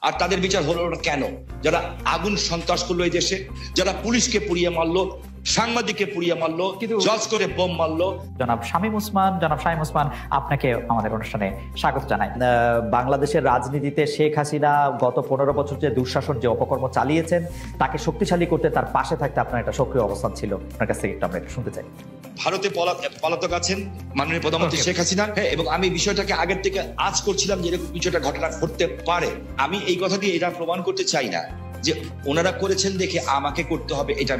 আর তাদের বিচার হলো না কেন? যারা আগুন সন্ত্রাস করলো এই দেশে, যারা পুলিশকে পুড়িয়ে মারলো, সাংবাদিককে পুড়িয়ে মারলো, জজ করে বোম মারলো। জনাব শামীম ওসমান, আপনাকে আমাদের অনুষ্ঠানে স্বাগত জানাই। বাংলাদেশের রাজনীতিতে শেখ হাসিনা গত 15 বছর যে দুঃশাসন, যে অপকর্ম চালিয়েছেন, তাকে শক্তিশালী করতে, তার পাশে থাকতে আপনার একটা সক্রিয় অবস্থান ছিল। আপনার কাছ থেকে একটু আমরা শুনতে চাই। ভারতে পলাতক আছেন মাননীয় প্রধানমন্ত্রী শেখ হাসিনা, এবং আমি বিষয়টাকে আগের থেকে আজ করছিলাম যে এরকম কিছুটা ঘটনা ঘটতে পারে। আমি এই কথা দিয়ে এটা প্রমাণ করতে চাই না যে ওনারা করেছেন দেখে আমাকে করতে হবে, এটা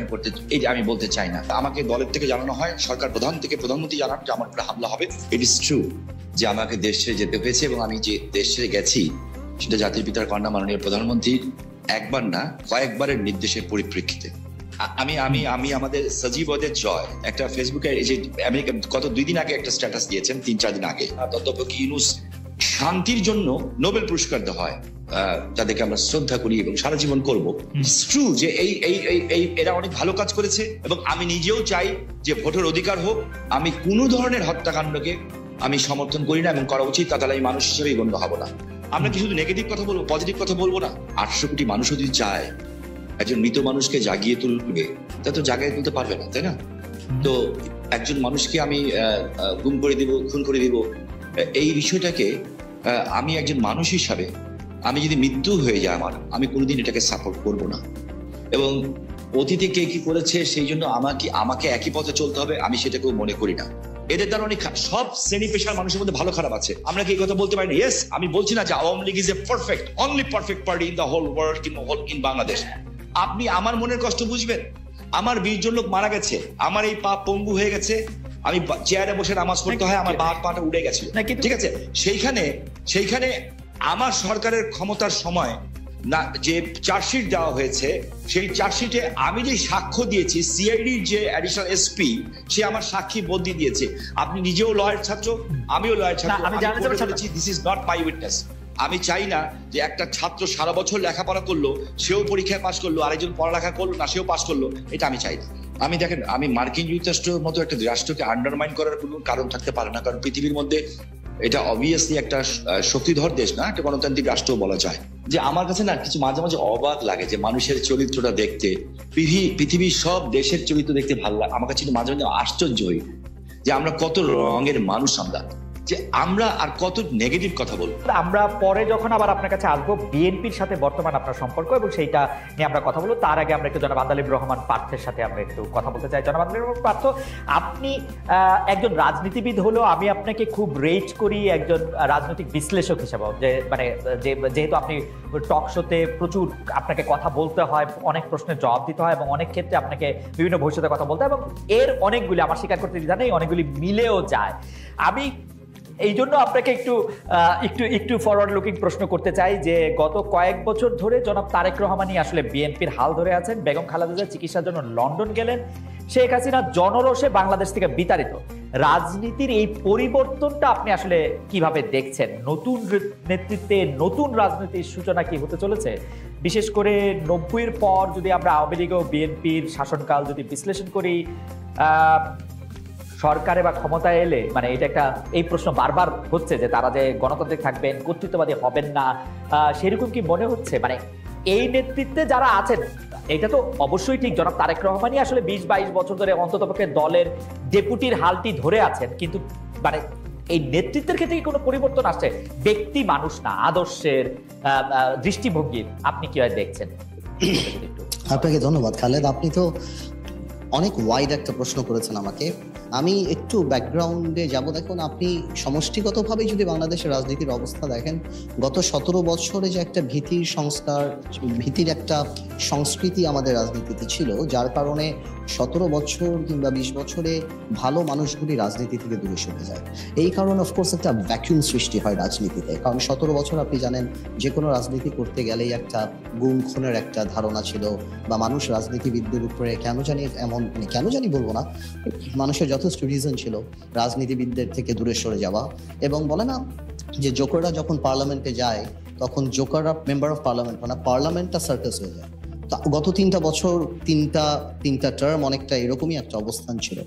আমি বলতে চাই না। আমাকে দলের থেকে জানানো হয়, সরকার প্রধান থেকে প্রধানমন্ত্রী জানান যে আমার উপরে হামলা হবে। ইট ইজ ট্রু যে আমাকে দেশ ছেড়ে যেতে হয়েছে, এবং আমি যে দেশ ছেড়ে গেছি সেটা জাতির পিতার কন্যা মাননীয় প্রধানমন্ত্রীর একবার না কয়েকবারের নির্দেশের পরিপ্রেক্ষিতে। আমি আমাদের সজীবদের জয় একটা ফেসবুকে এই যে আমেরিকা গত 2 দিন আগে একটা স্ট্যাটাস দিয়েছেন, 3-4 দিন আগে, অধ্যাপক ইউনূস শান্তির জন্য নোবেল পুরস্কার দেওয়া হয়, যাদেরকে আমরা শ্রদ্ধা করি এবং সারা জীবন করবো। ট্রু যে এরা অনেক ভালো কাজ করেছে, এবং আমি নিজেও চাই যে ভোটের অধিকার হোক। আমি কোনো ধরনের হত্যাকাণ্ডকে আমি সমর্থন করি না, এবং করা উচিত, তাহলে আমি মানুষ হিসেবেই গণ্য হব না। আমরা কি শুধু নেগেটিভ কথা বলবো, পজিটিভ কথা বলবো না? 800 কোটি মানুষ যদি চায় একজন মৃত মানুষকে জাগিয়ে তুলবে, তা তো জাগিয়ে তুলতে পারবে না, তাই না? তো একজন মানুষকে আমি গুম করে দিব, খুন করে দিব, এই বিষয়টাকে আমি একজন মানুষ হিসাবে, আমি যদি মৃত্যু হয়ে যায় আমি কোনোদিন এটাকে সাপোর্ট করব না। এবং অতীতে কে কি করেছে সেই জন্য আমাকে একই পথে চলতে হবে, আমি সেটাকেও মনে করি না। এদের দ্বারা অনেক সব শ্রেণী পেশার মানুষের মধ্যে ভালো খারাপ আছে, আমরা কি এই কথা বলতে পারি না? ইয়েস, আমি বলছি না যে Awami League is a only perfect party in the whole world, in Bangladesh. আপনি আমার মনের কষ্ট বুঝবেন। আমার 20 জন লোক মারা গেছে, আমার এই পা পঙ্গু হয়ে গেছে, আমি চেয়ারে বসে নামাজ পড়তে হয়, আমার পাটা উড়ে গেছে, ঠিক আছে? সেইখানে আমার সরকারের ক্ষমতার সময় না যে চার্জশিট দেওয়া হয়েছে, সেই চার্জশিটে আমি যে সাক্ষ্য দিয়েছি, সিআইডির যে অ্যাডিশনাল এসপি, সে আমার সাক্ষী বদলি দিয়েছে। আপনি নিজেও লয়ার ছাত্র, আমিও লয়ার ছাত্র, this is not my witness. আমি চাই না যে একটা ছাত্র সারা বছর লেখাপড়া করলো, সেও পরীক্ষায় পাশ করলো, আরেকজন পড়ালেখা করলো না, সেও পাশ করলো, এটা আমি চাই না। দেখেন, আমি মার্কিন যুক্তরাষ্ট্রের মতো একটা রাষ্ট্রকে আন্ডারমাইন করার কোনো কারণ থাকতে পারে না, কারণ পৃথিবীর মধ্যে এটা অবভিয়াসলি একটা শক্তিধর দেশ না, একটা গণতান্ত্রিক রাষ্ট্র বলা যায়। যে আমার কাছে না কিছু মাঝে মাঝে অবাক লাগে যে মানুষের চরিত্রটা দেখতে, পৃথিবীর সব দেশের চরিত্র দেখতে ভালো লাগে। আমার কাছে মাঝে মাঝে আশ্চর্য হই যে আমরা কত রঙের মানুষ, যে আমরা আর কত নেগেটিভ কথা বলবো। আমরা পরে যখন আবার আপনার কাছে আসবো বিএনপির সাথে বর্তমান আপনার সম্পর্ক এবং সেইটা নিয়ে আমরা কথা বলবো, তার আগে আমরা একটু জনাব আন্দালিব রহমান পার্থের সাথে আমরা একটু কথা বলতে চাই। জনাব আন্দালিব রহমান পার্থ, আপনি একজন রাজনীতিবিদ হলেও আমি আপনাকে খুব রেট করি একজন রাজনৈতিক বিশ্লেষক হিসেবে, যে মানে যেহেতু আপনি টক শোতে প্রচুর আপনাকে কথা বলতে হয়, অনেক প্রশ্নের জবাব দিতে হয়, এবং অনেক ক্ষেত্রে আপনাকে বিভিন্ন ভবিষ্যতে কথা বলতে হয়, এবং এর অনেকগুলি, আমার স্বীকার করতে দ্বিধা নেই, অনেকগুলি মিলেও যায়। আমি এই জন্য আপনাকে একটু ফরওয়ার্ড লুকিং প্রশ্ন করতে চাই যে গত কয়েক বছর ধরে জনাব তারেক রহমানই আসলে বিএনপির হাল ধরে আছেন। বেগম খালেদা জিয়া চিকিৎসার জন্য লন্ডন গেলেন, শেখ হাসিনা জনরোষে বাংলাদেশ থেকে বিতাড়িত। রাজনীতির এই পরিবর্তনটা আপনি আসলে কিভাবে দেখছেন? নতুন নেতৃত্বে নতুন রাজনীতির সূচনা কি হতে চলেছে? বিশেষ করে 90-এর পর যদি আমরা আওয়ামী লীগ ও বিএনপির শাসনকাল যদি বিশ্লেষণ করি, সরকারে বা ক্ষমতায় এলে মানে এটা একটা এই প্রশ্ন বারবার হচ্ছে যে তারা যে গণতান্ত্রিক থাকবেন, কর্তৃত্ববাদী হবেন না, সেরকম কি মনে হচ্ছে? মানে এই নেতৃত্বে যারা আছেন, এটা তো অবশ্যই ঠিক, জনাব তারেক রহমানই আসলে 20-22 বছর ধরে অন্ততপক্ষে দলের ডেপুটির হালটি ধরে আছেন, কিন্তু মানে এই নেতৃত্বের ক্ষেত্রে কি কোনো পরিবর্তন আসছে? ব্যক্তি মানুষ না, আদর্শের, দৃষ্টিভঙ্গির আপনি কিভাবে দেখছেন? আপনাকে ধন্যবাদ খালেদ, আপনি তো অনেক ওয়াইড একটা প্রশ্ন করেছেন আমাকে। আমি একটু ব্যাকগ্রাউন্ডে যাব। দেখুন, আপনি সমষ্টিগতভাবে যদি বাংলাদেশের রাজনীতির অবস্থা দেখেন, গত 17 বছরে যে একটা ভীতির সংস্কার, ভীতির একটা সংস্কৃতি আমাদের রাজনীতিতে ছিল, যার কারণে 17 বছর কিংবা 20 বছরে ভালো মানুষগুলি রাজনীতি থেকে দূরে সরে যায়। এই কারণে অফকোর্স একটা ভ্যাকুয়াম সৃষ্টি হয় রাজনীতিতে, কারণ 17 বছর আপনি জানেন যে কোনো রাজনীতি করতে গেলেই একটা গুম খুনের একটা ধারণা ছিল, বা মানুষ রাজনীতিবিদদের উপরে কেন জানি বলবো না, মানুষের যথেষ্ট রিজন ছিল রাজনীতিবিদদের থেকে দূরে সরে যাওয়া। এবং বলে না যে জোকাররা যখন পার্লামেন্টে যায় তখন জোকাররা মেম্বার অফ পার্লামেন্ট, মানে পার্লামেন্টটা সার্কাস হয়ে যায়। গত 3টা বছর, তিনটা টার্ম অনেকটা এরকমই একটা অবস্থান ছিল।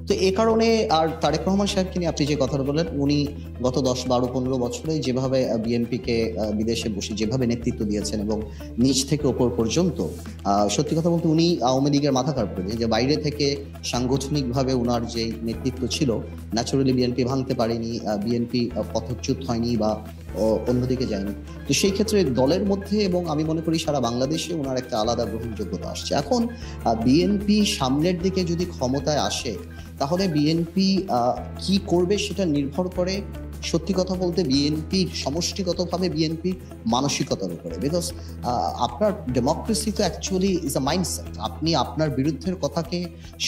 তো এ কারণে আর তারেক রহমান সাহেবকে নিয়ে আপনি যে কথাটা বললেন, উনি গত 10, 12, 15 বছরে যেভাবে বিএনপিকে বিদেশে বসে যেভাবে নেতৃত্ব দিয়েছেন এবং নিচ থেকে ওপর পর্যন্ত, সত্যি কথা বলতে উনি আওয়ামী লীগের মাথা কাট করে যে বাইরে থেকে সাংগঠনিকভাবে উনার যে নেতৃত্ব ছিল, ন্যাচুরালি বিএনপি ভাঙতে পারেনি, বিএনপি পথচ্যুত হয়নি বা অন্যদিকে যায়নি। তো সেই ক্ষেত্রে দলের মধ্যে এবং আমি মনে করি সারা বাংলাদেশে ওনার একটা আলাদা গ্রহণযোগ্যতা আসছে। এখন বিএনপি সামনের দিকে যদি ক্ষমতায় আসে, তাহলে বিএনপি কি করবে সেটা নির্ভর করে সত্যি কথা বলতে বিএনপি সমষ্টিগতভাবে বিএনপি মানসিকতার উপরে। বিকজ আপনার ডেমোক্রেসি তো অ্যাকচুয়ালি ইজ আ মাইন্ডসেট। আপনি আপনার বিরুদ্ধের কথাকে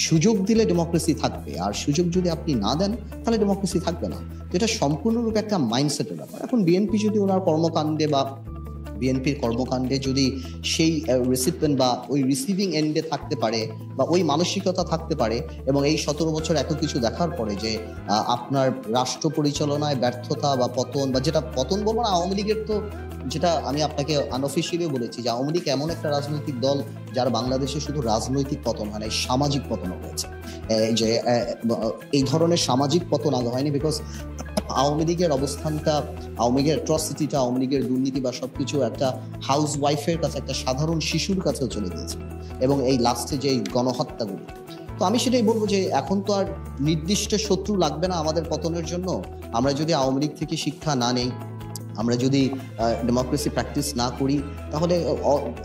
সুযোগ দিলে ডেমোক্রেসি থাকবে, আর সুযোগ যদি আপনি না দেন তাহলে ডেমোক্রেসি থাকবে না। তো এটা সম্পূর্ণরূপে একটা মাইন্ডসেটের ব্যাপার। এখন বিএনপি যদি ওনার কর্মকাণ্ডে বা বিএনপির কর্মকাণ্ডে যদি সেই রিসিপিয়েন্ট বা ওই রিসিভিং এন্ডে থাকতে পারে বা ওই মানসিকতা থাকতে পারে, এবং এই 17 বছর এত কিছু দেখার পরে যে আপনার রাষ্ট্র পরিচালনায় ব্যর্থতা বা পতন, বা যেটা পতন বলবো না, আওয়ামী লীগের তো যেটা আমি আপনাকে আনঅফিসিয়ালি বলেছি যে আওয়ামী লীগ এমন একটা রাজনৈতিক দল যার বাংলাদেশে শুধু রাজনৈতিক পতন হয় না, সামাজিক পতনও হয়েছে। যে এই ধরনের সামাজিক পতন আগে হয়নি, বিকজ আওয়ামী লীগের অবস্থানটা, আওয়ামী লীগের অ্যাট্রসিটিটা, আওয়ামী লীগের দুর্নীতি বা সবকিছু একটা হাউস ওয়াইফের কাছে, একটা সাধারণ শিশুর কাছেও চলে গিয়েছে, এবং এই লাস্টে যে গণহত্যাগুলি। তো আমি সেটাই বলবো যে এখন তো আর নির্দিষ্ট শত্রু লাগবে না আমাদের পতনের জন্য। আমরা যদি আওয়ামী লীগ থেকে শিক্ষা না নেই, আমরা যদি ডেমোক্রেসি প্র্যাকটিস না করি, তাহলে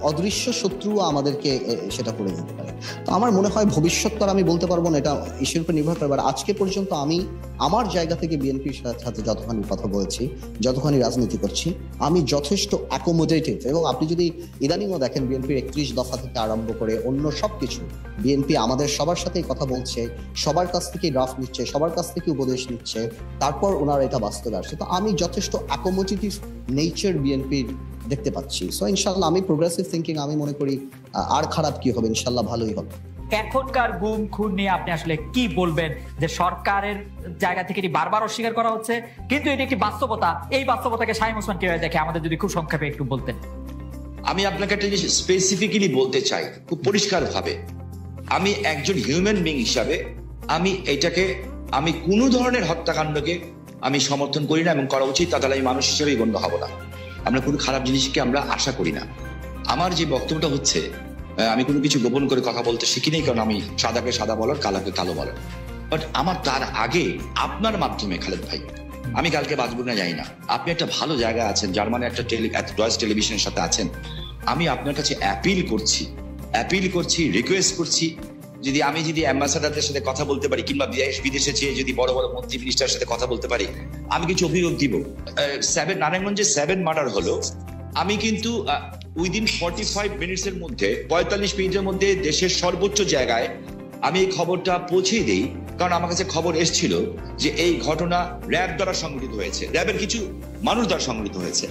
অদৃশ্য শত্রু আমাদেরকে সেটা করে দিতে পারে। তো আমার মনে হয় ভবিষ্যৎ আমি বলতে পারবো না, এটা ঈশ্বরের উপর নির্ভর করবে। আজকে পর্যন্ত আমি আমার জায়গা থেকে বিএনপির সাথে যতখানি কথা বলেছি, যতখানি রাজনীতি করছি, আমি যথেষ্ট অ্যাকোমোডেটিভ। এবং আপনি যদি ইদানিংও দেখেন বিএনপির 31 দফা থেকে আরম্ভ করে অন্য সবকিছু, বিএনপি আমাদের সবার সাথেই কথা বলছে, সবার কাছ থেকে ড্রাফট নিচ্ছে, সবার কাছ থেকে উপদেশ নিচ্ছে, তারপর ওনারা এটা বাস্তবে আসছে। তো আমি যথেষ্ট অ্যাকোমোডেটিভ নেচার বিএনপির দেখতে পাচ্ছি। সো ইনশাল্লাহ আমি প্রোগ্রেসিভ থিঙ্কিং, আমি মনে করি আর খারাপ কি হবে, ইনশাল্লাহ ভালোই হবে। এখনকার গুম খুন নিয়ে আপনি আসলে কি বলবেন? যে সরকারের জায়গা থেকে এটি বারবার অস্বীকার করা হচ্ছে, কিন্তু এটি একটি বাস্তবতা। এই বাস্তবতাকে শামীম ওসমান কিভাবে দেখে, আমাদের যদি খুব সংক্ষেপে একটু বলতেন। আমি আপনাকে একটা জিনিস স্পেসিফিক্যালি বলতে চাই খুব পরিষ্কার ভাবে। আমি একজন হিউম্যান বিং হিসাবে আমি কোনো ধরনের হত্যাকাণ্ডকে আমি সমর্থন করি না, এবং করা উচিত, তাহলে আমি মানুষ হিসেবেই গণ্য হব না। আমরা কোনো খারাপ জিনিসকে আমরা আশা করি না। আমার যে বক্তব্যটা হচ্ছে, আমি কোনো কিছু গোপন করে কথা বলতে শিখি নেই, কারণ আমি সাদাকে সাদা বলার, কালাকে কালো বলার। বাট আমার তার আগে আপনার মাধ্যমে, খালেদ ভাই, আমি কালকে বাঁচব না জানি না, আপনি একটা ভালো জায়গায় আছেন, জার্মানি একটা ডয়েচ টেলিভিশনের সাথে আছেন। আমি আপনার কাছে অ্যাপিল করছি, রিকোয়েস্ট করছি, আমি যদি অ্যাম্বাসাডারদের সাথে কথা বলতে পারি, কিংবা বিদেশে চেয়ে যদি বড় বড় মন্ত্রী মিনিস্টারের সাথে কথা বলতে পারি, আমি কিছু অভিযোগ দিব। নারায়ণগঞ্জে 7 মার্ডার হলো, আমি কিন্তু উইদিন 45 মিনিটসের মধ্যে, 45 মিনিটের মধ্যে দেশের সর্বোচ্চ জায়গায় আমি এই খবরটা পৌঁছে দিই, কারণ আমার কাছে খবর এসেছিল যে এই ঘটনা র্যাব দ্বারা সংঘটিত হয়েছে, র্যাবের কিছু মানুষ দ্বারা সংঘটিত হয়েছে,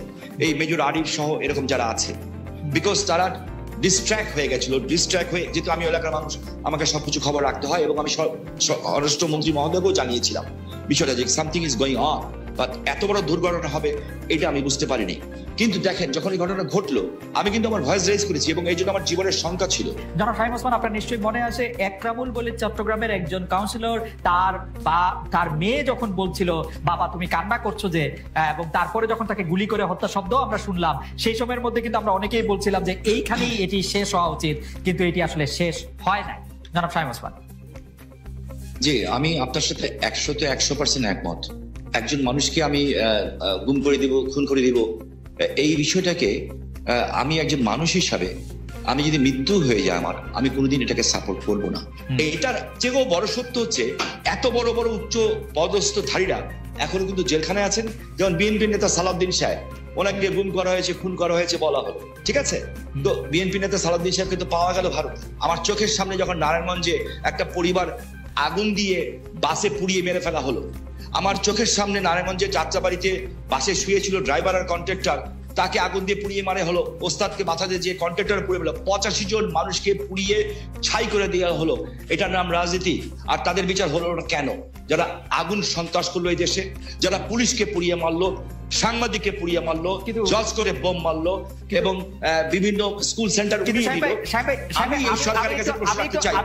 এই মেজর আরিফ সহ এরকম যারা আছে। বিকজ তারা ডিস্ট্র্যাক্ট হয়ে গেছিল, যেহেতু আমি এলাকার মানুষ, আমাকে সবকিছু খবর রাখতে হয়, এবং আমি স্বরাষ্ট্রমন্ত্রী মহোদয়কেও জানিয়েছিলাম বিষয়টা, যে something is going on, but এত বড় দুর্ঘটনা হবে এটা আমি বুঝতে পারিনি। কিন্তু দেখেন, যখন এই ঘটনা ঘটলো, আমি কিন্তু আমার ভয়েস রেজ করেছি, এবং এই জন্য আমার জীবনের শঙ্কা ছিল। জনাব শামীম ওসমান, আপনার নিশ্চয়ই মনে আছে একরামুল বলে চট্টগ্রামের একজন কাউন্সিলর, তার মেয়ে যখন বলছিল, বাবা তুমি কান্না করছো যে, এবং তারপরে যখন তাকে গুলি করে হত্যা শব্দ আমরা শুনলাম, সেই সময়ের মধ্যে কিন্তু আমরা অনেকেই বলছিলাম যে এইখানেই এটি শেষ হওয়া উচিত, কিন্তু এটি আসলে শেষ হয় না। জনাব শামীম ওসমান। জি, আমি আপনার সাথে 100% একমত। একজন মানুষকে আমি গুম করে দিব, খুন করে দিব, এই বিষয়টাকে আমি একজন মানুষ হিসাবে, আমি যদি মৃত্যু হয়ে যায় আমার, আমি কোনোদিন এটাকে সাপোর্ট করবো না। এটার চেয়েও বড় সত্য হচ্ছে, এত বড় বড় উচ্চ পদস্থধারীরা এখনো কিন্তু জেলখানায় আছেন। যেমন বিএনপি নেতা সালাউদ্দিন সাহেব, ওনাকে গুম করা হয়েছে, খুন করা হয়েছে বলা হলো, ঠিক আছে। তো বিএনপি নেতা সালাউদ্দিন সাহেব কিন্তু পাওয়া গেল ভারত। আমার চোখের সামনে যখন নারায়ণগঞ্জে একটা পরিবার আগুন দিয়ে বাসে পুড়িয়ে মেরে ফেলা হলো, আমার চোখের সামনে নারায়ণগঞ্জের যাত্রাবাড়িতে বাসে শুয়েছিল ড্রাইভার আর কন্ট্রাক্টর, তাকে আগুন দিয়ে পুড়িয়ে মারে হলো। ওস্তাদকে বাঁচাতে যে কন্ট্রাক্টর পুড়ে গেল, 85 জন মানুষকে পুড়িয়ে ছাই করে দেওয়া হলো। এটার নাম রাজনীতি। আর তাদের বিচার হলো না কেন? যারা আগুন সন্ত্রাস করলো এই দেশে, যারা পুলিশকে পুড়িয়ে মারলো, সাংবাদিককে পুড়িয়ে মারলো, জজ করে বোম মারলো, এবং বিভিন্ন স্কুল সেন্টার উড়িয়ে দিল। আমি এই সরকারের কাছে প্রশ্ন রাখতে চাই,